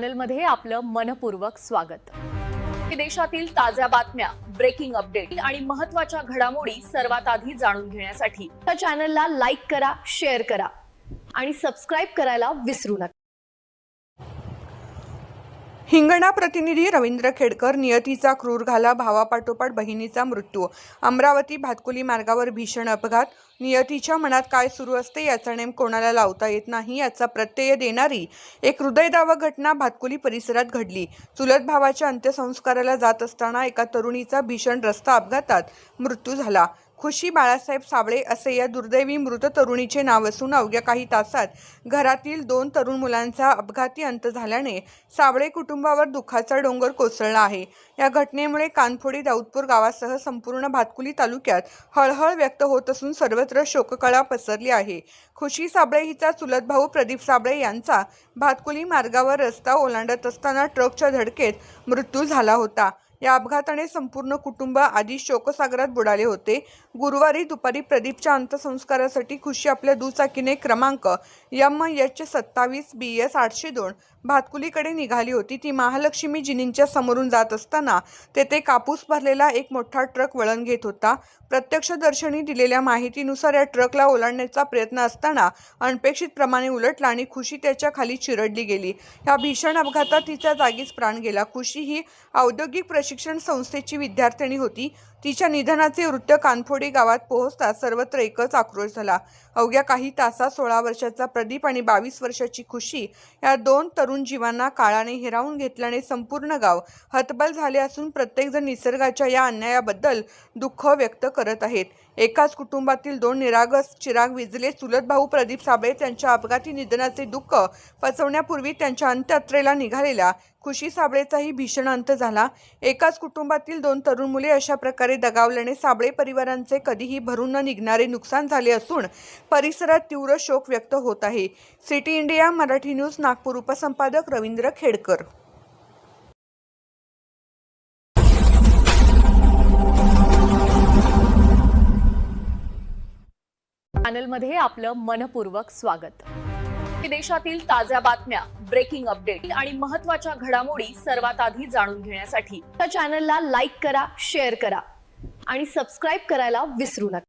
चॅनलमध्ये आपलं मनपूर्वक स्वागत। देशातील ताज्या बातम्या, ब्रेकिंग अपडेट आणि महत्त्वाच्या घडामोडी सर्वात आधी जाणून घेण्यासाठी या चॅनलला लाईक करा, शेअर करा आणि सबस्क्राइब करायला विसरू नका। हिंगणा प्रतिनिधी रवींद्र खेडकर नियतीचा क्रूर घाला, भावापाठोपाठ बहिणीचा मृत्यू। अमरावती भातकुली मार्गावर भीषण अपघात। नियतीच्या मनात काय सुरू असते याचा नेम कोणाला लावता येत नाही याचा प्रत्यय देणारी एक हृदयद्रावक घटना भातकुली परिसरात घडली। चुलत भावाच्या अंत्यसंस्काराला जात असताना एका तरुणीचा भीषण रस्ता अपघातात मृत्यू झाला। खुशी बाळासाहेब साबळे असे या दुर्दैवी मृत तरुणीचे नाव असून अवघ्या काही तासात घरातील 2 तरुण मुलांचा अपघाती अंत झाल्याने साबळे कुटुंबावर दुःखाचा डोंगर कोसळला आहे। या घटनेमुळे कानफोडी दाऊदपूर गावासह संपूर्ण भातकुली तालुक्यात हळहळ व्यक्त होत असून सर्वत्र शोककळा पसरली आहे। खुशी साबळे हिचा चुलत भाऊ प्रदीप साबळे यांचा भातकुली मार्गावर रस्ता ओलांडत असताना ट्रकच्या धडकेत मृत्यू झाला होता। या अपघाताने संपूर्ण कुटुंब आधी शोकसागरात बुडाले होते। गुरुवारी दुपारी प्रदीपच्या अंत्यसंस्कारासाठी खुशी आपल्या दुचाकीने क्रमांक MH27 BS 802 भातकुलीकडे निघाली होती। ती महालक्ष्मी जिनींच्या समोरून जात असताना तेथे कापूस भरलेला एक मोठा ट्रक वळण घेत होता। प्रत्यक्षदर्शींनी दिलेल्या माहितीनुसार या ट्रकला ओलांडण्याचा प्रयत्न असताना अनपेक्षितप्रमाणे उलटला आणि खुशी त्याच्या खाली चिरडली गेली। या भीषण अपघातात तिचा जागीच प्राण गेला। खुशी ही औद्योगिक प्रशिक्षण संस्थेची विद्यार्थिनी होती। तिच्या निधनाचे वृत्त कानफोडी गावात पोहोचताच सर्वत्र एकच आक्रोश झाला। अवघ्या काही तासात 16 वर्षाचा प्रदीप आणि 22 वर्षाची खुशी या 2 तरुण जीवांना काळाने हिरावून घेतल्याने संपूर्ण गाव हतबल झाले असून प्रत्येकजण निसर्गाच्या या अन्यायाबद्दल दुःख व्यक्त करत आहेत। एकाच कुटुंबातील 2 निरागस चिराग विझले। चुलत भाऊ प्रदीप साबळे त्यांच्या अपघाती निधनाचे दुःख पचवण्यापूर्वी त्यांच्या अंत्ययात्रेला निघालेल्या खुशी साबळेचाही भीषण अंत झाला। एकाच कुटुंबातील 2 तरुण मुले अशा प्रकारे दगावल्याने साबळे परिवारांचे कधीही भरून न निघणारे नुकसान झाले असून परिसरात तीव्र शोक व्यक्त होत आहे। City India Marathi news Nagpur उपसंपादक रवींद्र खेडकर। चॅनलमध्ये आपलं मनपूर्वक स्वागत। देशातील ताज्या बातम्या, ब्रेकिंग अपडेट आणि महत्त्वाच्या घडामोडी सर्वात आधी जाणून घेण्यासाठी या चॅनलला लाईक करा, शेअर करा आणि सबस्क्राइब करायला विसरू नका।